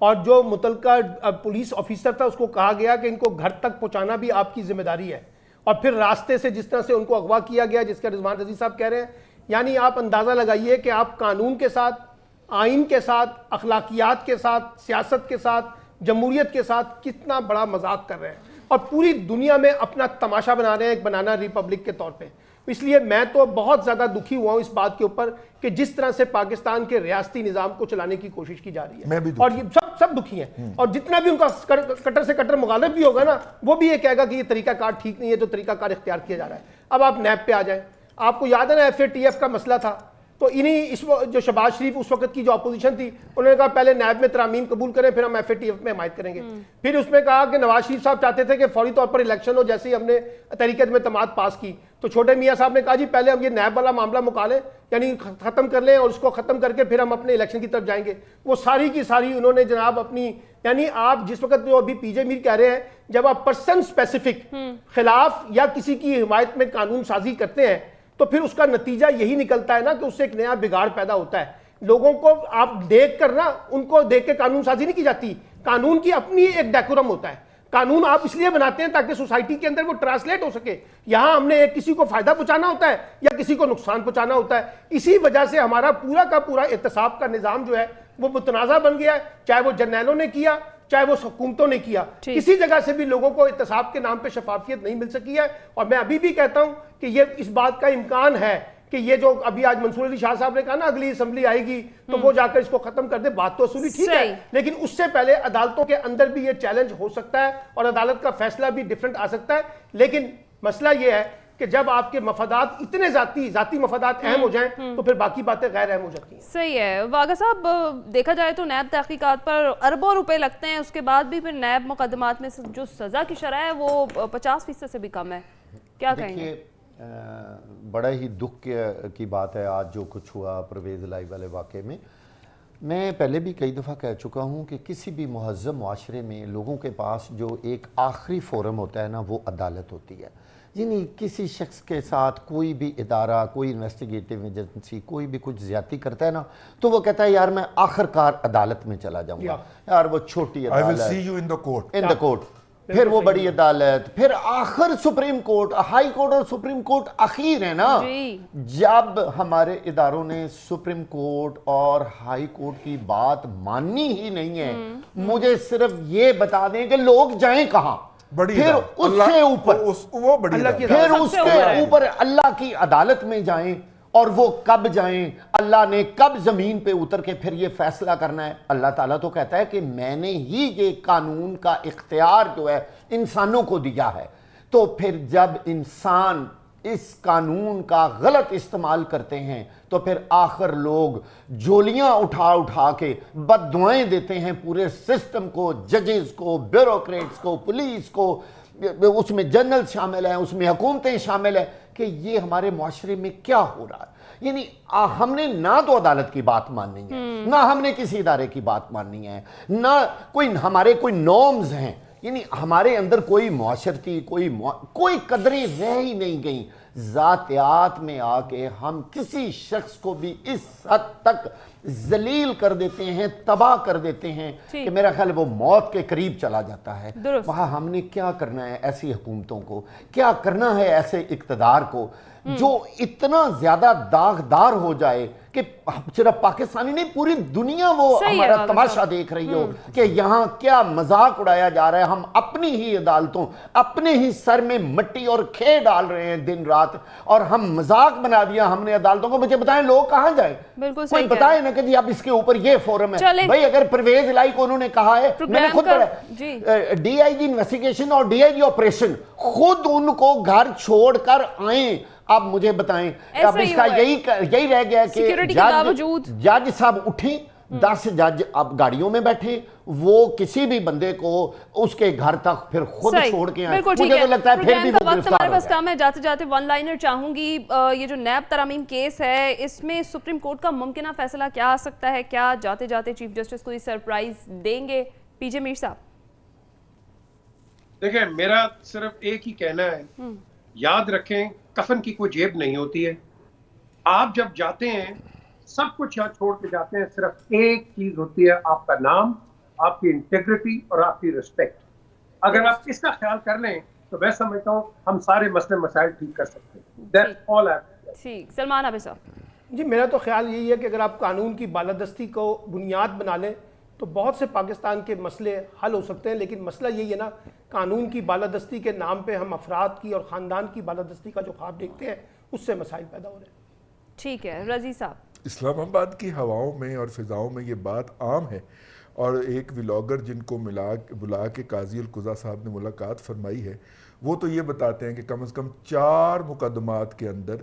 اور جو متعلقہ پولیس آفیسر تھا اس کو کہا گیا کہ ان کو گھر تک پہنچانا بھی آپ کی ذمہ داری ہے. اور پھر راستے سے جس طرح سے ان کو اغوا کیا گیا, جس کا رضوان رضی صاحب کہہ رہے ہیں, یعنی آپ اندازہ لگائیے کہ آپ قانون کے ساتھ, آئین کے ساتھ, اخلاقیات کے ساتھ, سیاست کے ساتھ, جمہوریت کے ساتھ کتنا بڑا مذاق کر رہے ہیں اور پوری دنیا میں اپنا تماشا بنا رہے ہیں ایک بنانا ریپبلک کے طور پہ. اس لیے میں تو بہت زیادہ دکھی ہوا ہوں اس بات کے اوپر کہ جس طرح سے پاکستان کے ریاستی نظام کو چلانے کی کوشش کی جا رہی ہے, اور یہ سب دکھی ہیں. اور جتنا بھی ان کا کٹر سے کٹر مخالف بھی ہوگا نا, وہ بھی یہ کہے گا کہ یہ طریقہ کار ٹھیک نہیں ہے جو طریقہ کار اختیار کیا جا رہا ہے. اب آپ نیب پہ آ جائیں, آپ کو یاد ہے نا FATF کا مسئلہ تھا, تو انہیں جو شہباز شریف اس وقت کی جو اپوزیشن تھی انہوں نے کہا پہلے نیب میں ترامیم قبول کریں پھر ہم FATF میں حمایت کریں گے. پھر اس میں کہا کہ نواز شریف صاحب چاہتے تھے کہ فوری طور پر الیکشن ہو. جیسے ہی ہم نے تحریک عدم اعتماد پاس کی تو چھوٹے میاں صاحب نے کہا جی پہلے ہم یہ نیب والا معاملہ مکا لیں, یعنی ختم کر لیں, اور اس کو ختم کر کے پھر ہم اپنے الیکشن کی طرف جائیں گے. وہ ساری کی ساری انہوں نے جناب اپنی, یعنی آپ جس وقت جو ابھی PJ میر کہہ رہے ہیں, جب آپ پرسن اسپیسیفک خلاف یا کسی کی حمایت میں قانون سازی کرتے ہیں تو پھر اس کا نتیجہ یہی نکلتا ہے نا کہ اس سے ایک نیا بگاڑ پیدا ہوتا ہے. لوگوں کو آپ دیکھ کر نا, ان کو دیکھ کے قانون سازی نہیں کی جاتی. قانون کی اپنی ایک ڈیکورم ہوتا ہے. قانون آپ اس لیے بناتے ہیں تاکہ سوسائٹی کے اندر وہ ٹرانسلیٹ ہو سکے. یہاں ہم نے کسی کو فائدہ پہنچانا ہوتا ہے یا کسی کو نقصان پہنچانا ہوتا ہے. اسی وجہ سے ہمارا پورا کا پورا احتساب کا نظام جو ہے وہ متنازع بن گیا ہے, چاہے وہ جرنیلوں نے کیا چاہے وہ حکومتوں نے کیا. کسی جگہ سے بھی لوگوں کو احتساب کے نام پہ شفافیت نہیں مل سکی ہے. اور میں ابھی بھی کہتا ہوں کہ یہ اس بات کا امکان ہے کہ یہ جو ابھی آج منصور علی شاہ صاحب نے کہا نا اگلی اسمبلی آئے گی تو وہ جا کر اس کو ختم کر دے, بات تو اصولی ٹھیک ہے, لیکن اس سے پہلے عدالتوں کے اندر بھی یہ چیلنج ہو سکتا ہے اور عدالت کا فیصلہ بھی ڈیفرنٹ آ سکتا ہے. لیکن مسئلہ یہ ہے کہ جب آپ کے مفادات اتنے ذاتی مفادات اہم ہو جائیں تو پھر باقی باتیں غیر اہم ہو جاتی ہیں. صحیح ہے. واگا صاحب, دیکھا جائے تو نیب تحقیقات پر اربوں روپے لگتے ہیں, اس کے بعد بھی پھر نیب مقدمات میں جو سزا کی شرح ہے وہ 50% سے بھی کم ہے. کیا کہیں گے؟ بڑا ہی دکھ کی بات ہے آج جو کچھ ہوا پرویز الہی والے واقعے میں. میں پہلے بھی کئی دفعہ کہہ چکا ہوں کہ کسی بھی مہذب معاشرے میں لوگوں کے پاس جو ایک آخری فورم ہوتا ہے نا وہ عدالت ہوتی ہے. یعنی کسی شخص کے ساتھ کوئی بھی ادارہ, کوئی انویسٹیگیٹو ایجنسی کوئی بھی کچھ زیادتی کرتا ہے نا تو وہ کہتا ہے یار میں آخر کار عدالت میں چلا جاؤں گا. یار وہ چھوٹی I will عدالت, see you in the court. in the court, پھر وہ بڑی عدالت, پھر آخر سپریم کورٹ, ہائی کورٹ اور سپریم کورٹ اخیر ہے نا. جب ہمارے اداروں نے سپریم کورٹ اور ہائی کورٹ کی بات ماننی ہی نہیں ہے, مجھے صرف یہ بتا دیں کہ لوگ جائیں کہاں. پھر اس سے اوپر, پھر اس کے اوپر اللہ کی عدالت میں جائیں, اور وہ کب جائیں, اللہ نے کب زمین پہ اتر کے پھر یہ فیصلہ کرنا ہے. اللہ تعالیٰ تو کہتا ہے کہ میں نے ہی یہ قانون کا اختیار جو ہے انسانوں کو دیا ہے. تو پھر جب انسان اس قانون کا غلط استعمال کرتے ہیں تو پھر آخر لوگ جولیاں اٹھا کے بد دعائیں دیتے ہیں پورے سسٹم کو, ججز کو, بیوروکریٹس کو, پولیس کو, اس میں جنرل شامل ہیں, اس میں حکومتیں شامل ہیں, کہ یہ ہمارے معاشرے میں کیا ہو رہا ہے. یعنی ہم نے نہ تو عدالت کی بات ماننی ہے, نہ ہم نے کسی ادارے کی بات ماننی ہے, نہ ہمارے کوئی نارمز ہیں. یعنی ہمارے اندر کوئی معاشرتی کوئی قدریں رہ ہی نہیں گئیں. ذاتیات میں آ کے ہم کسی شخص کو بھی اس حد تک ذلیل کر دیتے ہیں, تباہ کر دیتے ہیں کہ میرا خیال ہے وہ موت کے قریب چلا جاتا ہے. وہاں ہم نے کیا کرنا ہے ایسی حکومتوں کو, کیا کرنا ہے ایسے اقتدار کو جو اتنا زیادہ داغدار ہو جائے کہ صرف پاکستانی نہیں پوری دنیا وہ ہمارا تماشا دیکھ رہی ہو کہ یہاں کیا مذاق اڑایا جا رہا ہے. ہم اپنی ہی عدالتوں, اپنے ہی سر میں مٹی اور کھے ڈال رہے ہیں دن رات, اور ہم مذاق بنا دیا ہم نے عدالتوں کو. مجھے بتائیں لوگ کہاں جائیں, کوئی بتائے نا کہ جی اب اس کے اوپر یہ فورم ہے. بھائی اگر پرویز الہی کو انہوں نے کہا ہے, میں نے خود پڑھا DIG انویسٹیگیشن اور DIG آپریشن خود ان کو گھر چھوڑ کر آئیں. اب مجھے بتائیں اب اس کا یہی رہ گیا کہ جج صاحب اٹھیں, 10 جج اب گاڑیوں میں بیٹھے, وہ کسی بھی بندے کو اس کے گھر تک پھر خود چھوڑ کے آئیں. مجھے تو لگتا ہے پھر بھی وہ گرفتار ہو گئے. میں جاتے جاتے ون لائنر چاہوں گی, یہ جو نیب ترامیم کیس ہے اس میں سپریم کورٹ کا ممکنہ فیصلہ کیا آ سکتا ہے؟ کیا جاتے جاتے چیف جسٹس کو یہ سرپرائز دیں گے PJ میر صاحب؟ دیکھیں میرا صرف ایک ہی کہنا ہے, یاد رکھیں کفن کی کوئی جیب نہیں ہوتی ہے. آپ جب جاتے ہیں سب کچھ یہاں چھوڑ کے جاتے ہیں, صرف ایک چیز ہوتی ہے, آپ کا نام, آپ کی انٹیگریٹی اور آپ کی رسپیکٹ. اگر آپ اس کا خیال کر لیں تو میں سمجھتا ہوں ہم سارے مسئلے مسائل ٹھیک کر سکتے ہیں. That's all I have. ٹھیک. سلمان عابد صاحب. جی میرا تو خیال یہی ہے کہ اگر آپ قانون کی بالادستی کو بنیاد بنا لیں تو بہت سے پاکستان کے مسئلے حل ہو سکتے ہیں. لیکن مسئلہ یہی ہے نا, قانون کی بالادستی کے نام پہ ہم افراد کی اور خاندان کی بالادستی کا جو خواب دیکھتے ہیں اس سے مسائل پیدا ہو رہے ہیں. ٹھیک ہے. رضی صاحب. اسلام آباد کی ہواؤں میں اور فضاؤں میں یہ بات عام ہے, اور ایک ولاگر جن کو بلا کے قاضی القضا صاحب نے ملاقات فرمائی ہے, وہ تو یہ بتاتے ہیں کہ کم از کم 4 مقدمات کے اندر